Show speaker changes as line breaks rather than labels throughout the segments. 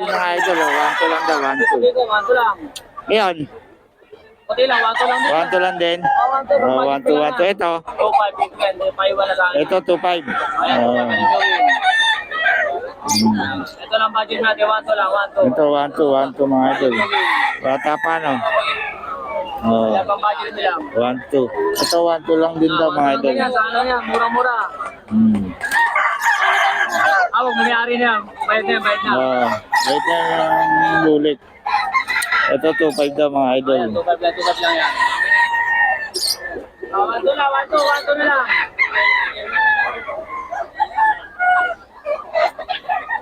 mga idol. 1-2 lang daw, 1-2.
Dito, 1-2 lang.
Ayan,
Puti lang, 1-2 lang din.
1-2 lang din.
1-2,
1-2. Ito,
2-5, depende. Paiwan na sa akin.
ito 2-5.
Ayan, 2-5 na yung ito lang budget natin, 1-2 lang, 1-2.
Ito 1-2 mga idol. Bata pa no?
Ayan, pang budget nila.
1-2. Ito 1-2 lang din daw mga idol.
Sa ano yan, mura-mura. Huwag nangyari na yan. Bayad na yan, bayad na.
Wait na yung bulik. Ito 2-5 daw mga idol.
Ayan, 2-5 lang yan. 1-2 lang, 1-2 na lang.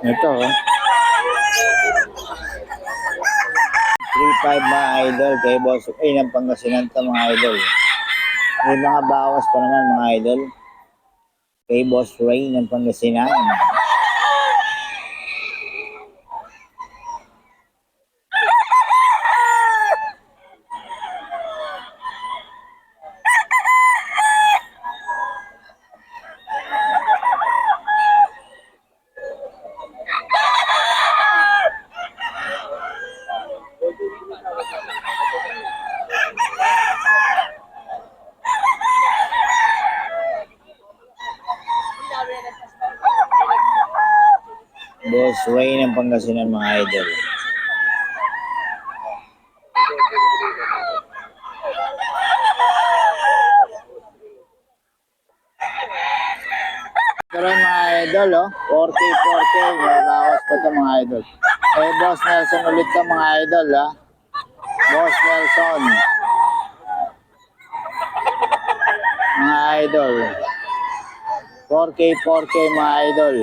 Ito 3-5 mga idol kay Boss Ray ng Pangasinan to mga idol. May mga bawas pa naman mga idol kay Boss Ray ng Pangasinan. Boss Ray ng Pangasinan mga idol. Karoon mga idol, 4K, may bawas pa ito mga idol. Eh, Boss Nelson ulit to mga idol, Boss Nelson. Mga idol. 4K mga idol.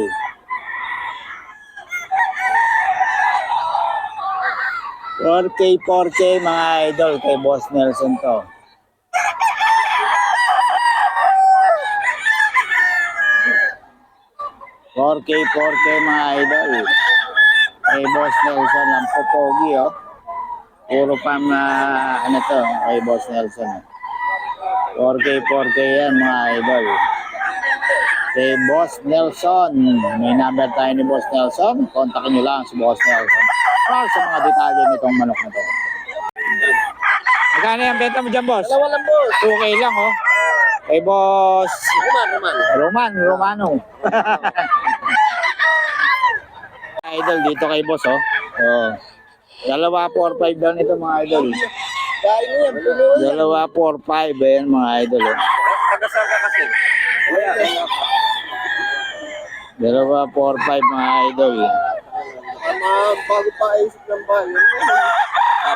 4K mga idol kay Boss Nelson to. K mga idol. Kay Boss Nelson ang popogi Puro pam na ano to kay Boss Nelson. 4K yan mga idol. Kay Boss Nelson. May number tayo ni Boss Nelson. Kontakin nyo lang si Boss Nelson para sa mga detalye nitong manok na to. Magkano yung benta mo dyan, Boss?
Dalawa lang, boss.
2K lang, Kay Boss Romano. Idol dito kay Boss, Dalawa 4-5 daw nito mga idol. Dalawa 4-5 ayan mga idol.
Tagasal ka kasi.
Dalawa 4-5 mga idol.
Bago pa isip ng bayan.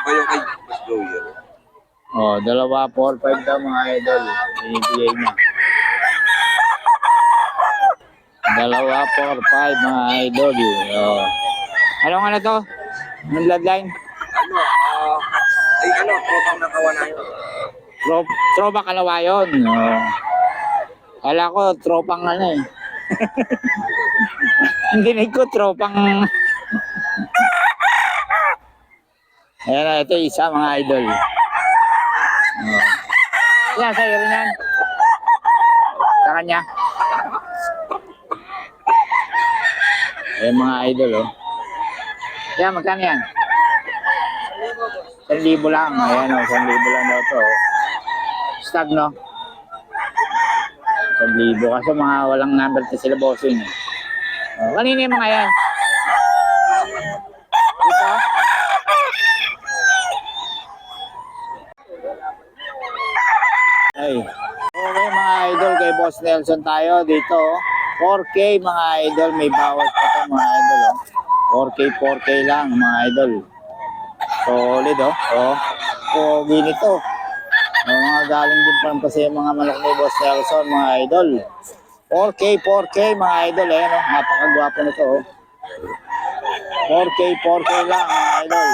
Ba yung kay Boss Joey?
Dalawa 4-5 daw mga idol. Binibigay niya. Dalawa 4-5 mga idol. Anong ano to? Anong bloodline?
Tropang nakawanan.
Tropa Kalawayon. Kala ko tropang ano eh. Hindi ko tropang. Ayan na, ito isa mga idol. Yan, sa'yo rin yan. Sa kanya. Ayan mga idol, Yan, magkano yan? 1,000 lang. Ayan 1,000 lang daw to. Stag, no? 1,000. Kasi mga walang number to sila bossing. Kanina yung mga yan? Ito? Ay. Okay mga idol, kay Boss Nelson tayo dito. 4K mga idol, may bawas pa ito mga idol. 4K lang mga idol. Solid pogi nito. Mga galing din pa kasi mga manok ni Boss Nelson mga idol. 4K mga idol napakagwapo nito 4K lang mga idol.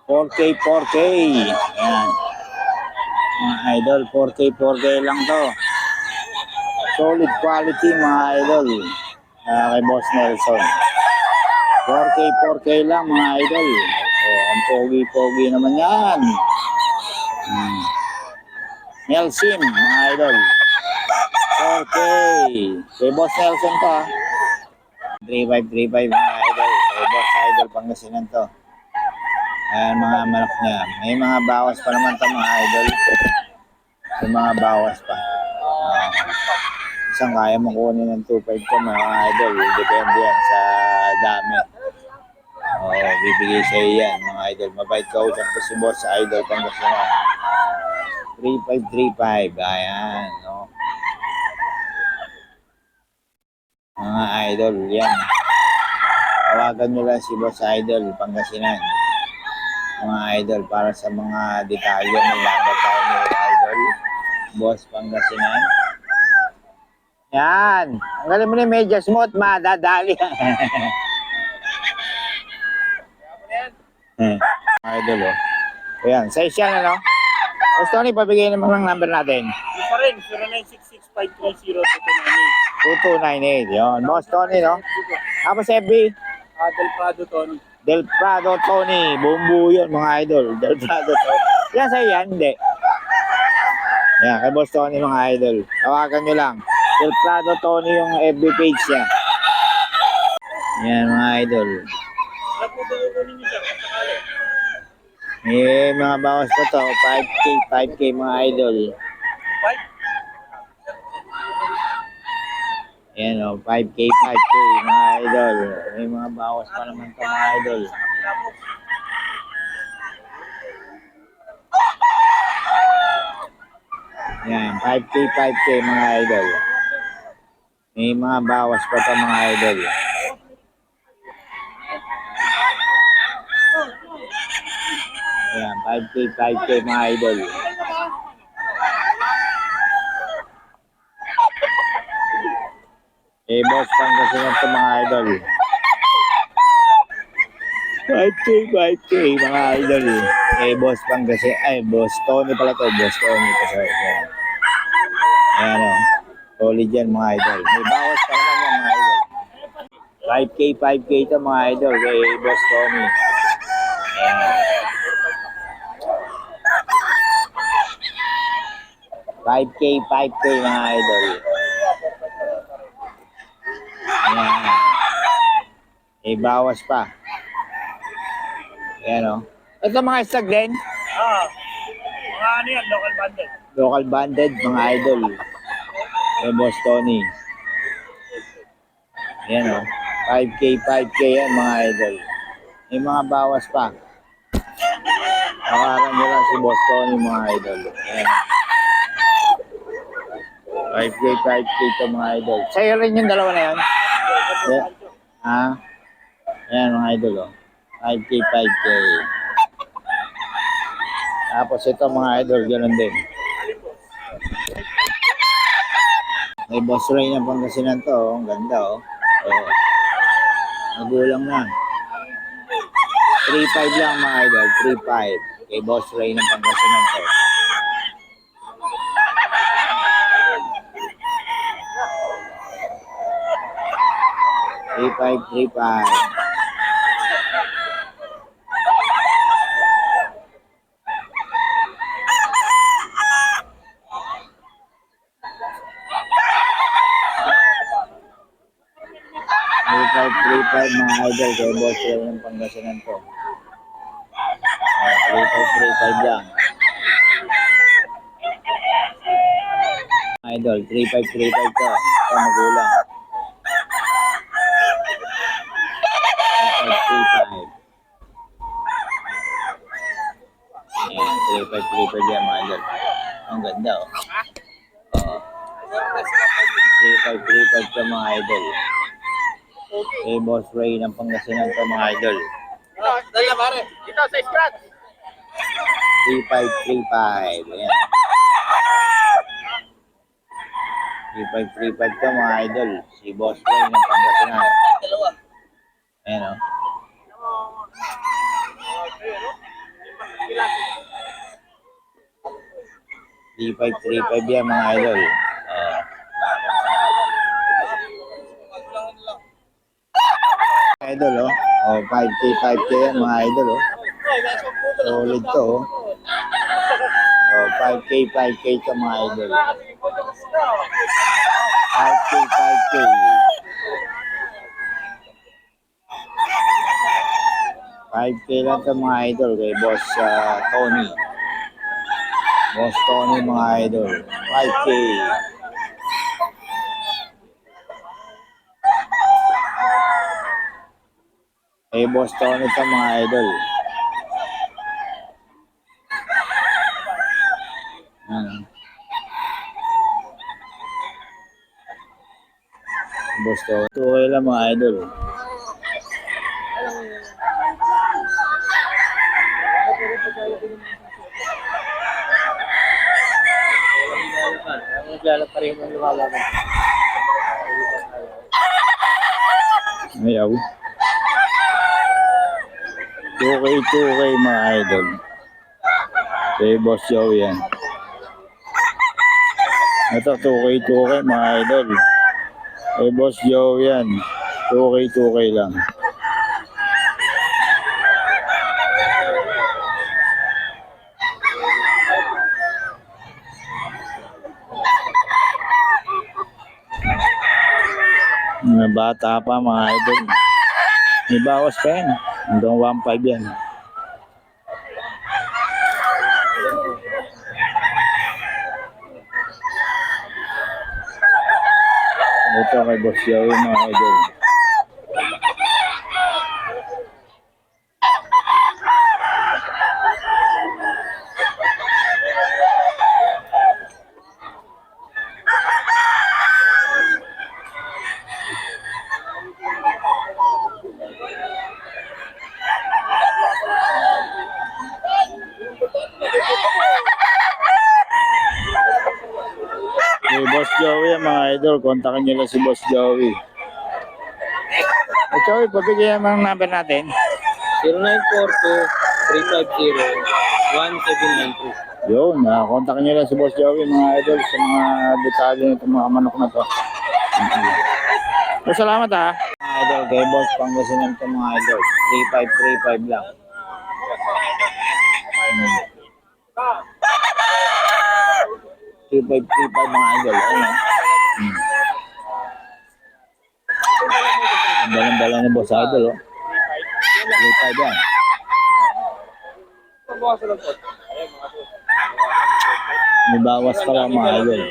4K. Ayan. Mga idol, 4K lang to. Solid quality mga idol. Kay Boss Nelson. 4K lang mga idol. Ang pogi naman yan. Nelson mga idol. 4K. Kay Boss Nelson to 35 mga idol. Kay Boss Idol Pangasinan to. Ayan mga manok niya. May mga bawas pa naman to mga idol. May mga bawas pa. Isang kaya mo kunin ng 2.5 ko mga idol. Depende yan sa dami. Bibigay sa yan mga idol. Mabait ka usap ko si Boss Idol Pangasinan. 3535. Ayan. No? Mga idol. Yan. Tawagan nyo lang si Boss Idol Pangasinan. Mga idol para sa mga detalye ng number tayo ni Idol Boss Pangasinan. Yan. Ang galing mo na yung medyas mo at madadali. Idol oh. Ayan. Sa isyan ano? O Tony, pabigay naman ng number natin.
Yung pa rin, 0966-530-2298.
2298. Yun. Boss Tony no? Tapos FB.
Del Prado, Tony.
Del Prado Tony. Bumbu yun mga idol. Del Prado Tony. Yan sa'yo yan. Hindi. Yan. Kay Boss Tony mga idol. Tawagan nyo lang. Del Prado Tony yung FB page niya. Yan mga idol. Eh, mga bawas pa to. 5K mga idol. Yan o. 5K mga idol. May mga bawas pa naman to mga idol. Yan. 5K mga idol. May mga bawas pa to mga idol. Ayan, 5K mga idol. Eh, Boss Pangasinan to mga idol. 5K mga idol. Eh, Boss Pangasinan. Ay, Boss Tony pala to. Boss Tony to. Sorry. Ayan o. Solid yan mga idol. May bawas pa naman yan mga idol. 5K to mga idol. Kay Boss Tony. Ayan. 5K mga idol. Ayan. Eh, bawas pa. Ayan o. Ito mga stag din.
Mga ano yan, local banded.
Local banded mga idol. Eh, Boss Tony. Ayan o. 5K yan mga idol. May mga bawas pa. Nakaran nyo lang si Boss Tony mga idol. Ayan. 5K to mga idol. Sa'yo rin yung dalawa na yun? Ayan mga idol oh. 5K. Tapos ito mga idol, ganoon din. May Boss Ray ng Pangasinan to oh. Ang ganda oh. Nagulang na. 3.5 lang mga idol. 3.5. Kay Boss Ray ng Pangasinan to. Three five. Mga idol kay Boss Ray ng Pangasinan to. 35 lang. Idol, 35 to. Ito magulang. 35. Ayan, 35 yan mga idol. Ang ganda oh. 35 to mga idol. Kay Boss Ray ng Pangasinan to mga idol.
Dala pare, dito sa scratch.
35. Ayan. 35 to mga idol. Si Boss Ray ng Pangasinan. Ayan o. $3.5 yan mga idol. Idol oh. 5K yan mga idol oh. Solid to oh. 5K to mga idol. 5K. 5K lang ito mga idol kay Boss Tony. Boss Tony mga idol. 5K. Kay Boss Tony ito mga idol. Boss Tony. 2K lang mga idol.
Naglalap pa rin yung lumalaban.
Ayaw. 2K mga idol. Kay Boss Joe yan. Ito 2K mga idol. Kay Boss Joe yan. 2K lang. Mga bata pa mga idol. May bawas pa yan. Hanggang 1.5 yan. Ito kay Boss Joey mga idol. Kay Boss Joey mga idol, kontakin nyo lang si Boss Joey. Joey, pabigyan mo ang number natin.
0942-350-1792.
Yun, kontakin nyo lang si Boss Joey mga idol sa mga detalye nito mga manok na to. So, salamat ha. Mga idol, kay Boss Pangasinan ito mga idol. 3535 lang. 3535 mga idol. Ayun. Dalang-dalang ni Boss Idol. 35 yan. May bawas pa lang mga idol.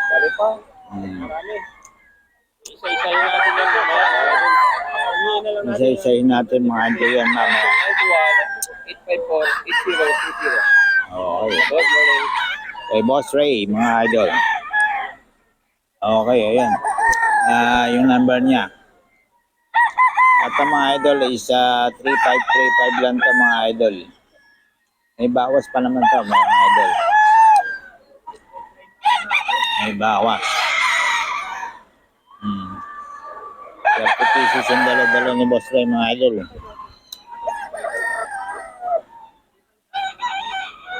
Dali pa.
Hmm.
Marami. Isa-isayin natin yan.
Isa-isayin natin mga idol yan mamaya.
854-8020.
Okay.
Good morning.
Kay Boss Ray, mga idol. Okay, ayan. Yung number niya. At ang mga idol is 3535 lang ito mga idol. May bawas pa naman ito mga idol. May bawas. 30 pieces yung dala-dala ni Boss Ray mga idol.